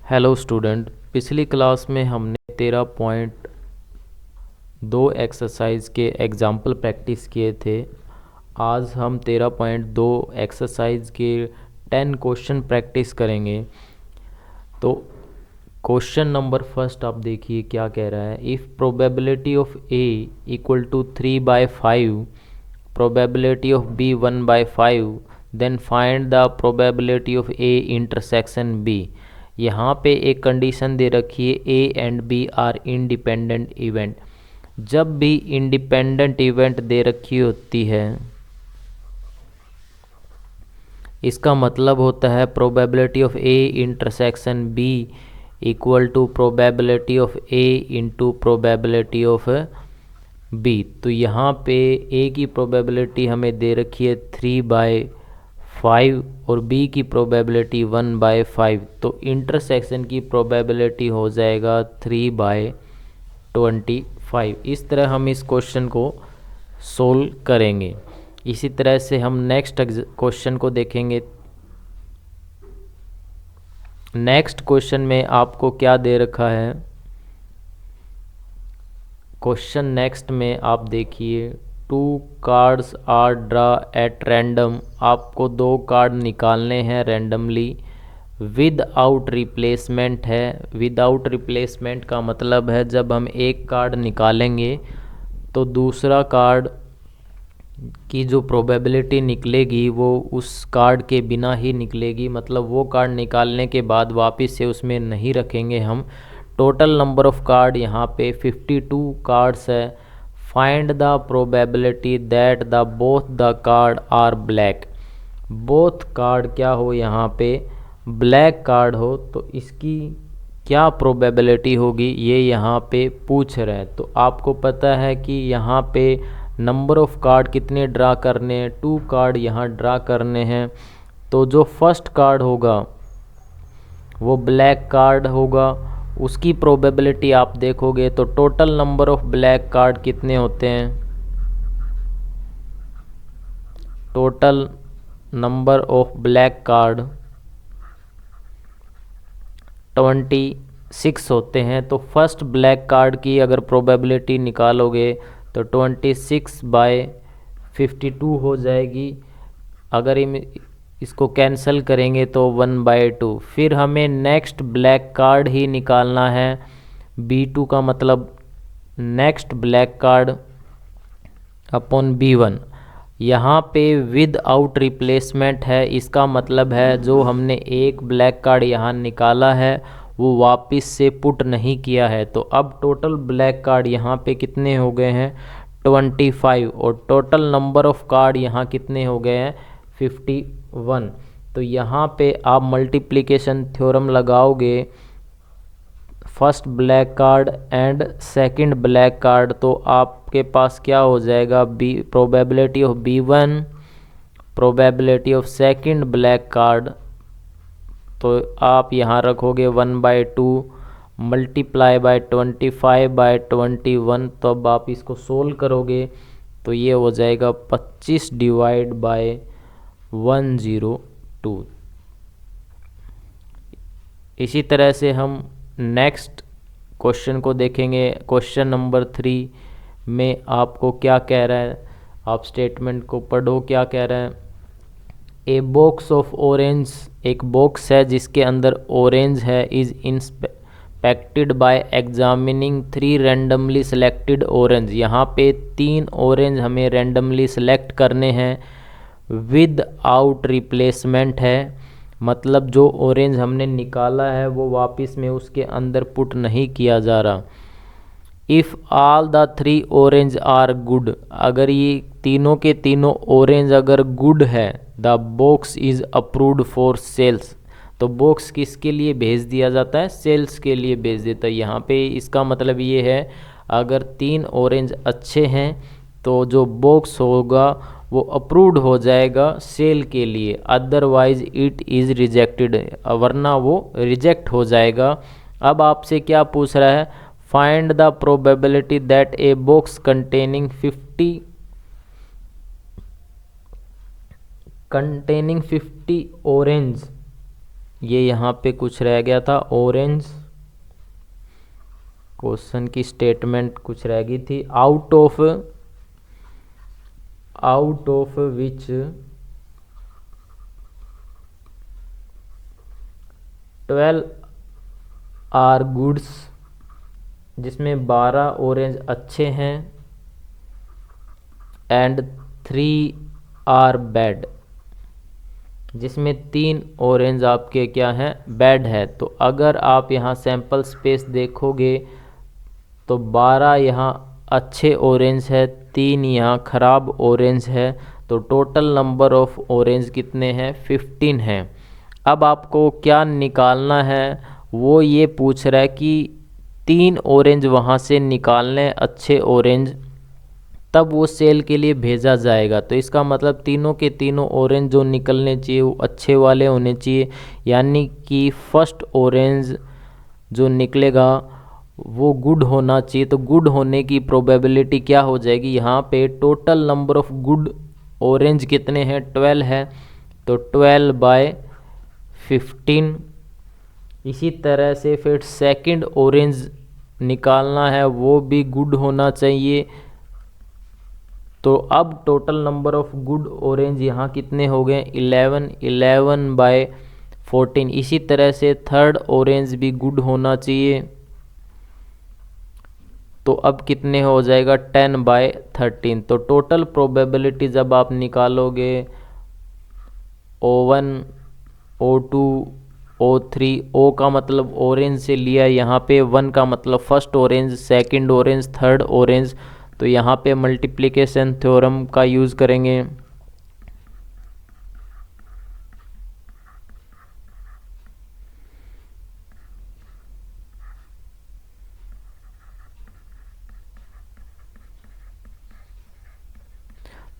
Hello student, पिछली class में हमने 13.2 एक्सरसाइज के एग्जाम्पल प्रैक्टिस किए थे। आज हम 13.2 एक्सरसाइज के 10 क्वेश्चन प्रैक्टिस करेंगे। तो क्वेश्चन नंबर फर्स्ट आप देखिए क्या कह रहा है। If probability of A equal to 3/5, probability of B 1/5, then find the probability of A intersection B. यहाँ पे एक कंडीशन दे रखी है, A and B are independent event. जब भी इंडिपेंडेंट इवेंट दे रखी होती है, इसका मतलब होता है probability of A intersection B equal to probability of A into probability of B. तो यहाँ पे ए की प्रोबेबिलिटी हमें दे रखी है 3/5 और बी की प्रोबेबिलिटी 1/5। तो इंटरसेक्शन की प्रोबेबिलिटी हो जाएगा 3/25। इस तरह हम इस क्वेश्चन को सोल्व करेंगे। इसी तरह से हम नेक्स्ट क्वेश्चन को देखेंगे। नेक्स्ट क्वेश्चन में आपको क्या दे रखा है। क्वेश्चन नेक्स्ट में आप देखिए, 2 cards are draw at random. आपको 2 कार्ड निकालने हैं रैंडमली। विदाउट रिप्लेसमेंट है। विदाउट रिप्लेसमेंट का मतलब है जब हम एक कार्ड निकालेंगे तो दूसरा कार्ड की जो प्रोबेबिलिटी निकलेगी वो उस कार्ड के बिना ही निकलेगी। मतलब वो कार्ड निकालने के बाद वापस से उसमें नहीं रखेंगे हम। टोटल नंबर ऑफ कार्ड यहाँ पे 52 कार्ड्स है। Find the probability that the both the card are black. Both card क्या हो, यहाँ पे ब्लैक कार्ड हो, तो इसकी क्या प्रोबेबिलिटी होगी ये यहाँ पे पूछ रहे हैं। तो आपको पता है कि यहाँ पे नंबर ऑफ कार्ड कितने ड्रा करने हैं, 2 कार्ड यहाँ ड्रा करने हैं। तो जो फर्स्ट कार्ड होगा वो ब्लैक कार्ड होगा, उसकी प्रोबेबिलिटी आप देखोगे तो total number of black card कितने होते हैं। Total number of black card 26 होते हैं। तो फर्स्ट ब्लैक कार्ड की अगर प्रोबेबिलिटी निकालोगे तो 26/52 हो जाएगी। अगर इसको कैंसिल करेंगे तो 1/2। फिर हमें नेक्स्ट ब्लैक कार्ड ही निकालना है। B2 का मतलब next black card upon B1। यहाँ पे विद आउट रिप्लेसमेंट है। इसका मतलब है जो हमने एक ब्लैक कार्ड यहाँ निकाला है वो वापस से पुट नहीं किया है। तो अब टोटल ब्लैक कार्ड यहाँ पे कितने हो गए हैं, 25। और टोटल नंबर ऑफ कार्ड यहाँ कितने हो गए हैं, 51। तो यहाँ पे आप मल्टीप्लिकेशन थ्योरम लगाओगे first black card and second black card, तो आपके पास क्या हो जाएगा, probability of B1, probability of second black card. तो आप यहाँ रखोगे 1/2 मल्टीप्लाई बाय 25/21। तो अब आप इसको सोल्व करोगे तो ये हो जाएगा 25/102। इसी तरह से हम नेक्स्ट क्वेश्चन को देखेंगे। क्वेश्चन नंबर 3 में आपको क्या कह रहा है, आप स्टेटमेंट को पढ़ो क्या कह रहा है। ए बॉक्स ऑफ ऑरेंज, एक बॉक्स है जिसके अंदर ऑरेंज है, is inspected bye examining 3 randomly selected orange. यहाँ पे 3 ऑरेंज हमें रैंडमली सिलेक्ट करने हैं। विद आउट रिप्लेसमेंट है, मतलब जो ऑरेंज हमने निकाला है वो वापस में उसके अंदर पुट नहीं किया जा रहा। If all the 3 orange are good, अगर ये तीनों के तीनों ऑरेंज अगर गुड है, the box is approved for sales. तो बॉक्स किसके लिए भेज दिया जाता है, सेल्स के लिए भेज देता है। यहाँ पे इसका मतलब ये है अगर 3 ऑरेंज अच्छे हैं तो जो बॉक्स होगा वो अप्रूव्ड हो जाएगा सेल के लिए, अदरवाइज इट इज़ रिजेक्टेड, वरना वो रिजेक्ट हो जाएगा। अब आपसे क्या पूछ रहा है, find the probability that a box containing 50 orange ये यहाँ पे कुछ रह गया था ऑरेंज, क्वेश्चन की स्टेटमेंट कुछ रह गई थी। Out of which 12 are goods, जिसमें 12 ऑरेंज अच्छे हैं, एंड 3 आर बैड, जिसमें 3 ऑरेंज आपके क्या हैं, बैड है। तो अगर आप यहाँ सैंपल स्पेस देखोगे तो 12 यहाँ अच्छे ऑरेंज है, 3 यहाँ ख़राब ऑरेंज है, तो टोटल नंबर ऑफ ऑरेंज कितने हैं, 15 हैं। अब आपको क्या निकालना है, वो ये पूछ रहा है कि 3 ऑरेंज वहाँ से निकालने अच्छे ऑरेंज, तब वो सेल के लिए भेजा जाएगा। तो इसका मतलब तीनों के तीनों ऑरेंज जो निकलने चाहिए वो अच्छे वाले होने चाहिए, यानी कि फर्स्ट ऑरेंज जो निकलेगा वो गुड होना चाहिए। तो गुड होने की प्रोबेबिलिटी क्या हो जाएगी, यहाँ पे total number of good orange कितने हैं, 12 है, तो 12/15। इसी तरह से फिर सेकंड ऑरेंज निकालना है, वो भी गुड होना चाहिए। तो अब total number of good orange यहाँ कितने हो गए, 11/14। इसी तरह से थर्ड ऑरेंज भी गुड होना चाहिए, तो अब कितने हो जाएगा, 10/13। तो टोटल प्रोबेबिलिटी जब आप निकालोगे O1 O2 O3, O का मतलब ऑरेंज से लिया यहाँ पे, 1 का मतलब first orange, second orange, third orange, तो यहाँ पे मल्टीप्लिकेशन थ्योरम का यूज़ करेंगे।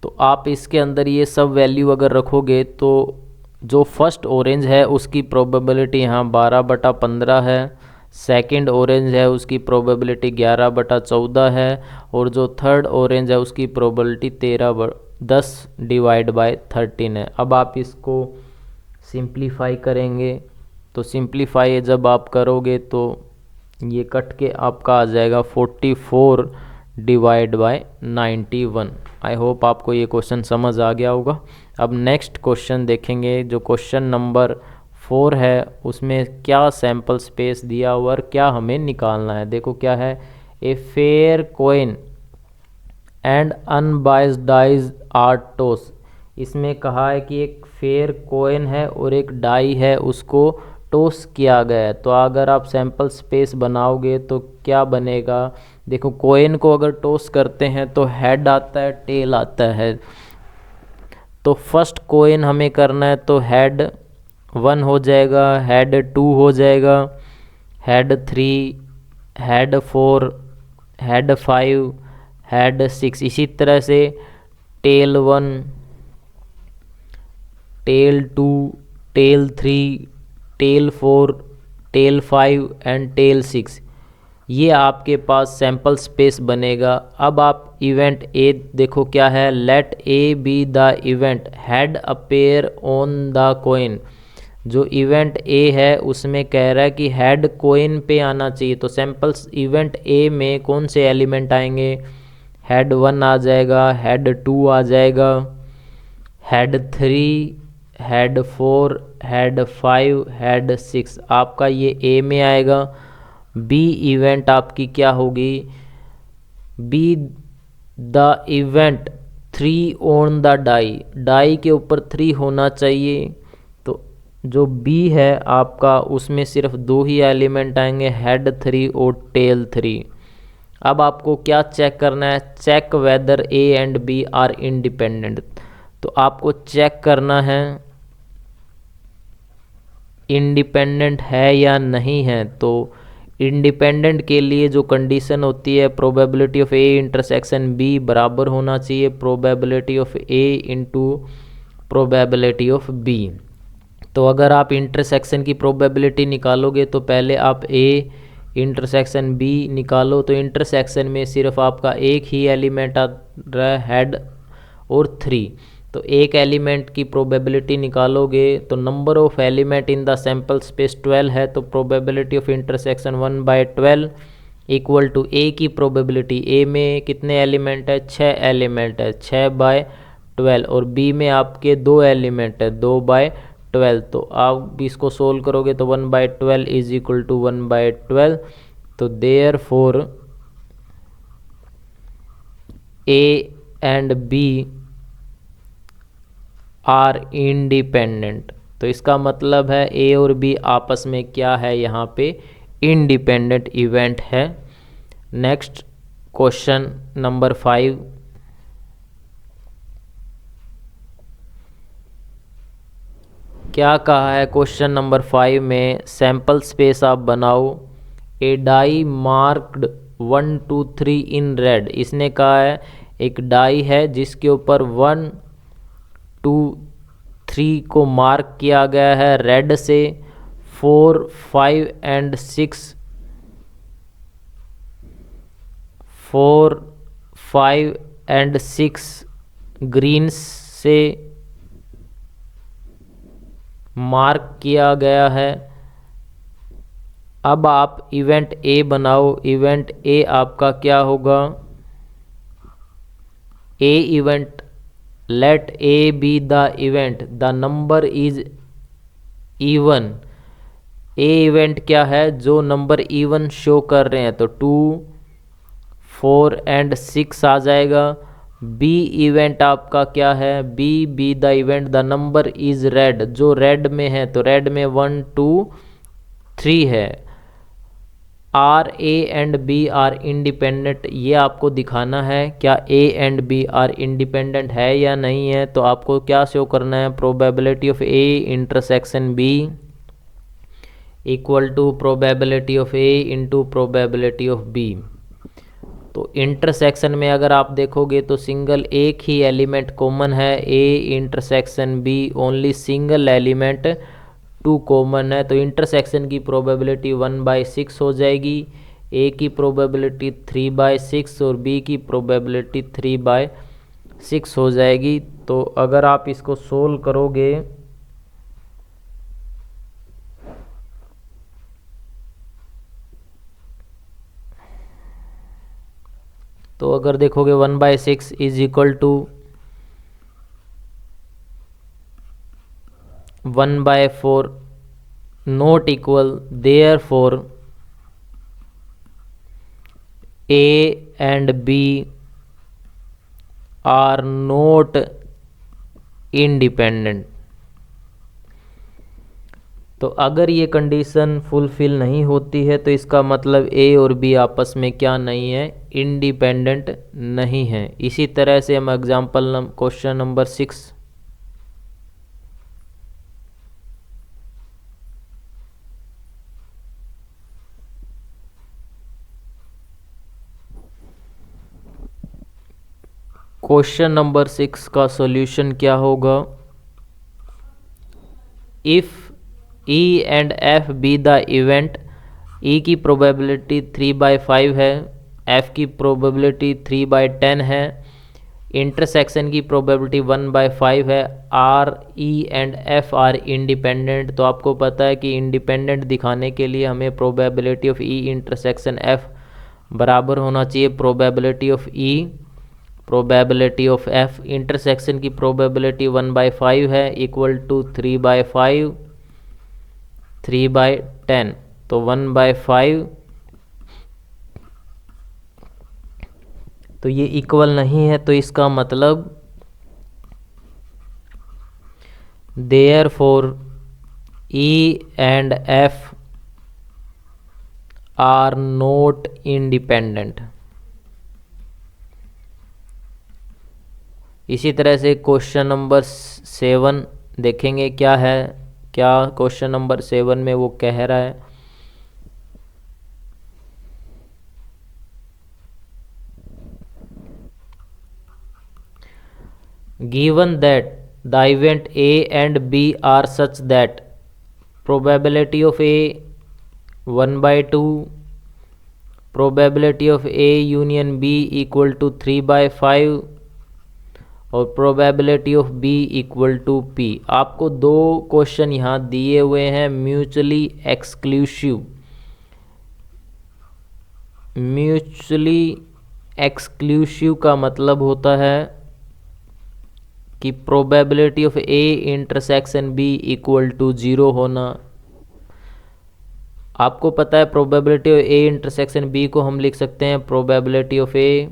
तो आप इसके अंदर ये सब वैल्यू अगर रखोगे तो जो फर्स्ट ऑरेंज है उसकी प्रोबेबिलिटी यहाँ 12/15 है, सेकंड ऑरेंज है उसकी प्रोबेबिलिटी 11/14 है, और जो थर्ड ऑरेंज है उसकी प्रोबेबिलिटी 10/13 है। अब आप इसको सिंप्लीफाई करेंगे, तो सिंप्लीफाई जब आप करोगे तो ये कट के आपका आ जाएगा 44/91। आई होप आपको ये क्वेश्चन समझ आ गया होगा। अब नेक्स्ट क्वेश्चन देखेंगे, जो क्वेश्चन नंबर 4 है, उसमें क्या सैंपल स्पेस दिया हुआ और क्या हमें निकालना है। देखो क्या है, a fair coin and unbiased dies are toss. इसमें कहा है कि एक फेयर कोइन है और एक डाई है, उसको टॉस किया गया है। तो अगर आप सैंपल स्पेस बनाओगे तो क्या बनेगा, देखो कोइन को अगर टॉस करते हैं तो हेड आता है, टेल आता है। तो फर्स्ट कोइन हमें करना है, तो हेड 1 हो जाएगा, हेड 2 हो जाएगा, हेड 3, हेड 4, हेड 5, हेड 6। इसी तरह से tail 1, tail 2, tail 3, tail 4, tail 5 and tail 6। ये आपके पास सैंपल स्पेस बनेगा। अब आप इवेंट ए देखो क्या है, let A B the event head appear on the coin. जो इवेंट ए है उसमें कह रहा है कि हेड कोइन पे आना चाहिए। तो सैंपल्स इवेंट ए में कौन से एलिमेंट आएंगे, हेड 1 आ जाएगा, हेड 2 आ जाएगा, हेड 3, हेड 4, हेड 5, हेड 6 आपका ये ए में आएगा। बी इवेंट आपकी क्या होगी, B the event 3 on the die, die के ऊपर 3 होना चाहिए। तो जो बी है आपका उसमें सिर्फ 2 ही एलिमेंट आएंगे, हेड 3 और टेल 3। अब आपको क्या चेक करना है, check whether A and B are independent. तो आपको चेक करना है इंडिपेंडेंट है या नहीं है। तो इंडिपेंडेंट के लिए जो कंडीशन होती है, probability of A intersection B बराबर होना चाहिए probability of A into probability of B. तो अगर आप इंटरसेक्शन की प्रोबेबिलिटी निकालोगे तो पहले आप ए इंटरसेक्शन बी निकालो। तो इंटरसेक्शन में सिर्फ आपका एक ही एलिमेंट आ रहा है, हेड और 3। तो एक एलिमेंट की प्रोबेबिलिटी निकालोगे तो number of element in the sample space 12 है, तो probability of intersection 1/12 equal to A की प्रोबेबिलिटी, ए में कितने एलिमेंट है, 6 एलिमेंट है, 6/12, और बी में आपके 2 एलिमेंट है, 2/12। तो आप इसको सोल्व करोगे तो 1/12 इज इक्वल टू 1/12। तो therefore A and B are independent. तो इसका मतलब है ए और बी आपस में क्या है, यहाँ पे इंडिपेंडेंट इवेंट है। नेक्स्ट क्वेश्चन नंबर 5, क्या कहा है क्वेश्चन नंबर 5 में, सैंपल स्पेस आप बनाओ, ए डाई मार्क्ड 1 2 3 इन रेड। इसने कहा है एक डाई है जिसके ऊपर 1 2 3 को मार्क किया गया है रेड से, 4 5 एंड 6 4 5 एंड 6 ग्रीन से मार्क किया गया है। अब आप इवेंट ए बनाओ। इवेंट ए आपका क्या होगा, A event, let A B the event the number is even. A event क्या है, जो नंबर इवन शो कर रहे हैं, तो 2 4 एंड 6 आ जाएगा। बी इवेंट आपका क्या है, B the event the number is red, जो रेड में है, तो रेड में 1 2 3 है। Are A and B are independent, ये आपको दिखाना है क्या A and B are independent है या नहीं है। तो आपको क्या शो करना है, probability of A intersection B equal to probability of A into probability of B. तो इंटरसेक्शन में अगर आप देखोगे तो सिंगल एक ही एलिमेंट कॉमन है, A intersection B only single element 2 common है। तो इंटरसेक्शन की प्रोबेबिलिटी 1/6 हो जाएगी, ए की प्रोबेबिलिटी 3/6 और बी की प्रोबेबिलिटी 3/6 हो जाएगी। तो अगर आप इसको सोल्व करोगे तो अगर देखोगे 1/6 is equal to 1/4 not equal, therefore A and B are not independent. तो अगर ये कंडीशन फुलफिल नहीं होती है तो इसका मतलब ए और बी आपस में क्या नहीं है, इंडिपेंडेंट नहीं है। इसी तरह से हम example question number 6, question number 6 का सॉल्यूशन क्या होगा, if E and F be the event, E की प्रोबेबिलिटी 3/5 है, एफ की प्रोबेबिलिटी 3/10 है, इंटरसेक्शन की प्रोबेबिलिटी 1/5 है, R E and F are independent. तो आपको पता है कि इंडिपेंडेंट दिखाने के लिए हमें probability of E intersection F बराबर होना चाहिए probability of E probability of F. Intersection की प्रोबेबिलिटी 1/5 है इक्वल टू 3/5 3/10, तो 1/5, तो ये इक्वल नहीं है, तो इसका मतलब therefore E and F are not independent. इसी तरह से क्वेश्चन नंबर 7 देखेंगे क्या है, क्या क्वेश्चन नंबर 7 में वो कह रहा है, given that the event A and B are such that probability of A 1/2, probability of A union B equal to 3/5 और probability of B equal to P. आपको दो क्वेश्चन यहाँ दिए हुए हैं म्यूचुअली एक्सक्लूसिव। म्यूचुअली एक्सक्लूसिव का मतलब होता है कि probability of A intersection B equal to 0 होना। आपको पता है probability of A intersection B को हम लिख सकते हैं probability of A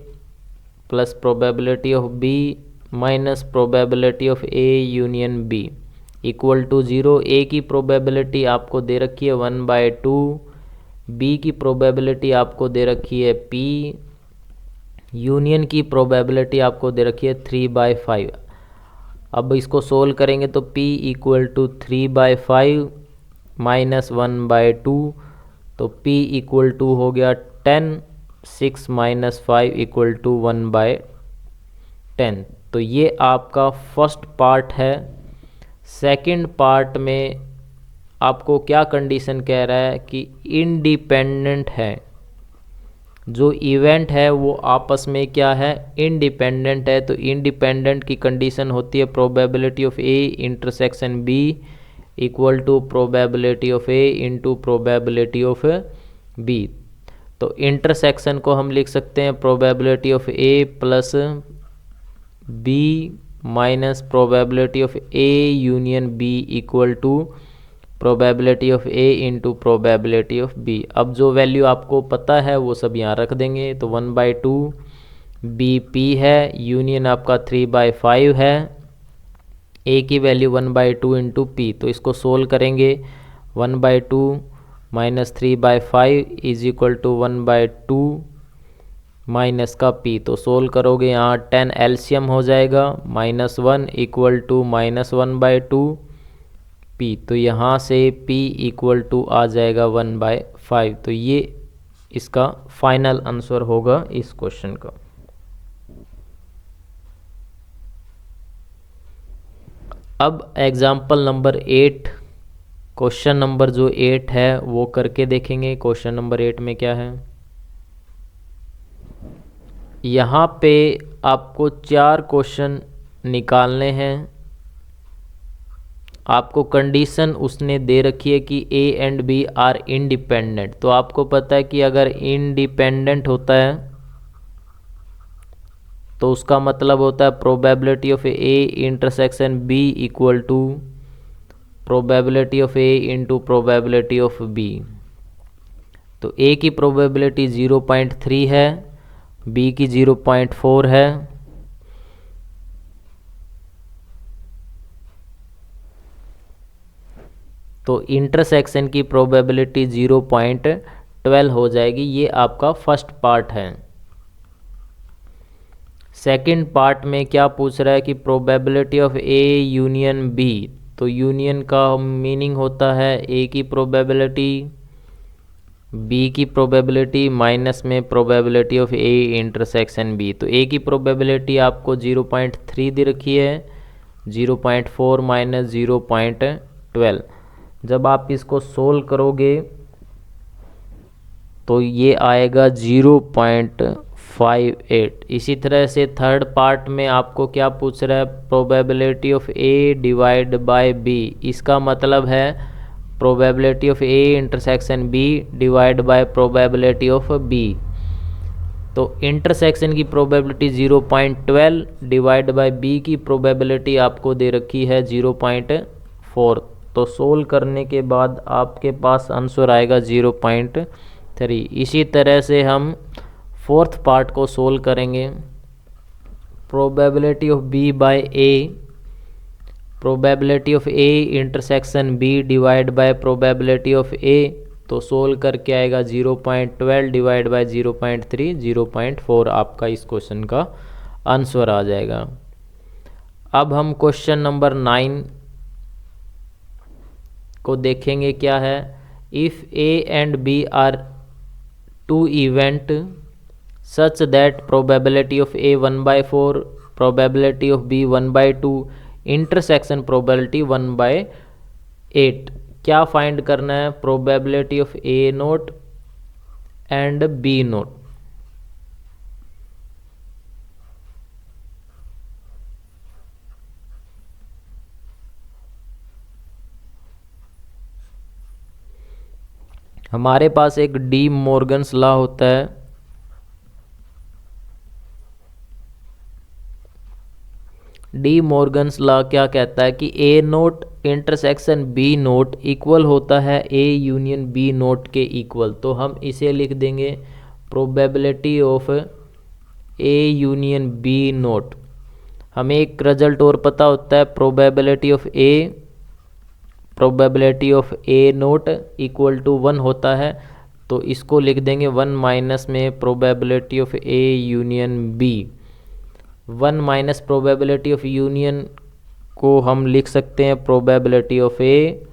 plus probability of B minus probability of A union B equal to 0। A की प्रोबेबिलिटी आपको दे रखी है 1/2, बी की प्रोबेबिलिटी आपको दे रखी है पी, यूनियन की प्रोबेबिलिटी आपको दे रखी है 3/5। अब इसको सोल्व करेंगे तो p इक्वल टू 3/5 माइनस 1/2, तो p इक्वल टू हो गया 10, 6 माइनस 5 इक्वल टू 1/10। तो ये आपका फर्स्ट पार्ट है। सेकंड पार्ट में आपको क्या कंडीशन कह रहा है कि इंडिपेंडेंट है, जो इवेंट है वो आपस में क्या है, इंडिपेंडेंट है। तो इंडिपेंडेंट की कंडीशन होती है probability of A intersection B equal to probability of A into probability of B. तो इंटरसेक्शन को हम लिख सकते हैं probability of A plus B minus probability of A union B equal to probability of A into probability of B. अब जो value आपको पता है वो सब यहाँ रख देंगे। तो 1/2 बी पी है, यूनियन आपका 3/5 है, ए की वैल्यू 1/2 इंटू पी। तो इसको सोल्व करेंगे 1/2 minus 3/5 is equal to 1/2 minus का p। तो सोल्व करोगे यहाँ 10 एलसीएम हो जाएगा, -1 इक्वल टू -1/2 p। तो यहाँ से p इक्वल टू आ जाएगा 1/5। तो ये इसका फाइनल आंसर होगा इस क्वेश्चन का। अब एग्जाम्पल नंबर 8, क्वेश्चन नंबर जो 8 है वो करके देखेंगे। क्वेश्चन नंबर 8 में क्या है, यहाँ पे आपको 4 क्वेश्चन निकालने हैं। आपको कंडीशन उसने दे रखी है कि A and B are independent. तो आपको पता है कि अगर इंडिपेंडेंट होता है तो उसका मतलब होता है probability of A intersection B equal to probability of A into probability of B. तो ए की प्रोबेबिलिटी 0.3 है, बी की 0.4 है, तो इंटरसेक्शन की प्रोबेबिलिटी 0.12 हो जाएगी। ये आपका फर्स्ट पार्ट है। सेकंड पार्ट में क्या पूछ रहा है कि probability of A union B. तो यूनियन का मीनिंग होता है ए की प्रोबेबिलिटी, बी की प्रोबेबिलिटी माइनस में probability of A intersection B. तो ए की प्रोबेबिलिटी आपको 0.3 दे रखी है, 0.4 माइनस 0.12। जब आप इसको सोल्व करोगे तो ये आएगा 0.58। इसी तरह से थर्ड पार्ट में आपको क्या पूछ रहा है, probability of A divide by B. इसका मतलब है probability of A intersection B divide by probability of B. तो इंटरसेक्शन की प्रोबेबिलिटी 0.12 डिवाइड बाय बी की प्रोबेबिलिटी आपको दे रखी है 0.4। तो सोल्व करने के बाद आपके पास आंसर आएगा 0.3। इसी तरह से हम फोर्थ पार्ट को सोल्व करेंगे। Probability of B by A, probability of A intersection B divide by probability of A. तो सोल्व करके आएगा 0.12 डिवाइड बाय 0.3, 0.4 आपका इस क्वेश्चन का आंसर आ जाएगा। अब हम क्वेश्चन नंबर 9 को देखेंगे। क्या है, if A and B are two event such that probability of A 1/4, probability of B 1/2, intersection probability 1/8। क्या फाइंड करना है, probability of A not and B not. हमारे पास एक डी मॉर्गन्स लॉ होता है। डी मॉर्गन्स लॉ क्या कहता है कि A not intersection B not equal होता है ए यूनियन बी नोट के इक्वल। तो हम इसे लिख देंगे probability of A union B not. हमें एक रिजल्ट और पता होता है probability of A not equal to 1 होता है। तो इसको लिख देंगे 1 माइनस में probability of A union B. 1 minus probability of union को हम लिख सकते हैं probability of A,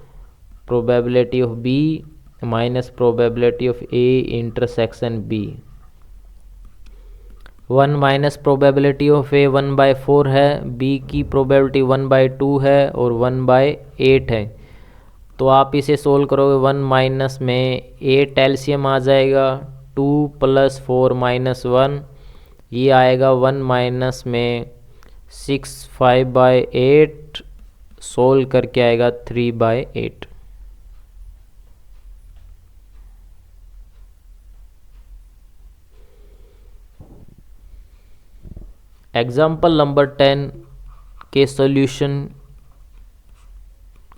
probability of B minus probability of A intersection B. 1 minus probability of A 1/4 है, बी की प्रोबेबिलिटी 1/2 है और 1/8 है। तो आप इसे सोल्व करोगे 1 माइनस में 8 एलसीएम आ जाएगा, 2 + 4 - 1 ये आएगा 1 माइनस में 6 5/8 सोल्व करके आएगा 3/8। एग्जाम्पल नंबर 10 के सॉल्यूशन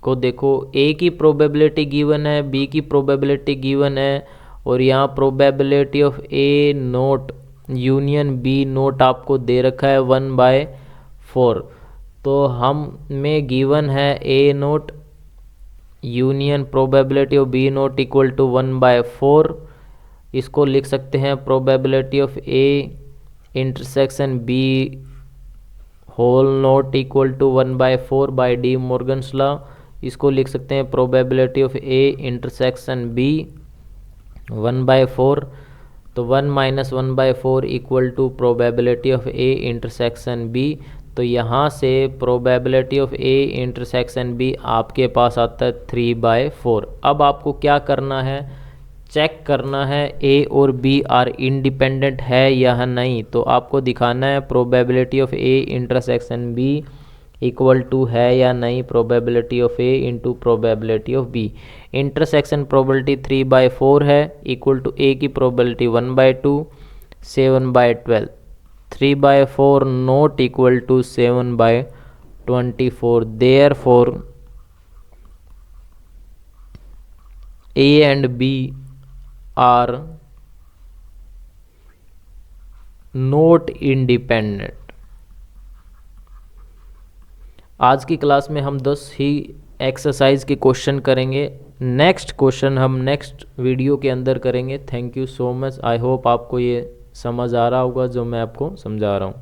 को देखो। ए की प्रोबेबिलिटी गिवन है, बी की प्रोबेबिलिटी गिवन है और यहाँ probability of A not union B not आपको दे रखा है 1/4। तो हमें गिवन है A not union probability of B not equal to 1/4। इसको लिख सकते हैं probability of A intersection B whole not equal to 1/4 by De Morgan's law. इसको लिख सकते हैं probability of A intersection B 1/4। तो 1 minus 1/4 equal to probability of A intersection B. तो यहाँ से probability of A intersection B आपके पास आता है 3/4। अब आपको क्या करना है, चेक करना है ए और बी आर इंडिपेंडेंट है या नहीं। तो आपको दिखाना है probability of A intersection B equal to है या नहीं probability of A into probability of B. Intersection probability 3/4 है इक्वल टू ए की probability 1/2 7/12। 3/4 not equal to 7/24। Therefore A and B are not independent. आज की क्लास में हम 10 ही एक्सरसाइज के क्वेश्चन करेंगे। नेक्स्ट क्वेश्चन हम नेक्स्ट वीडियो के अंदर करेंगे। Thank you so much. I hope आपको ये समझ आ रहा होगा जो मैं आपको समझा रहा हूँ।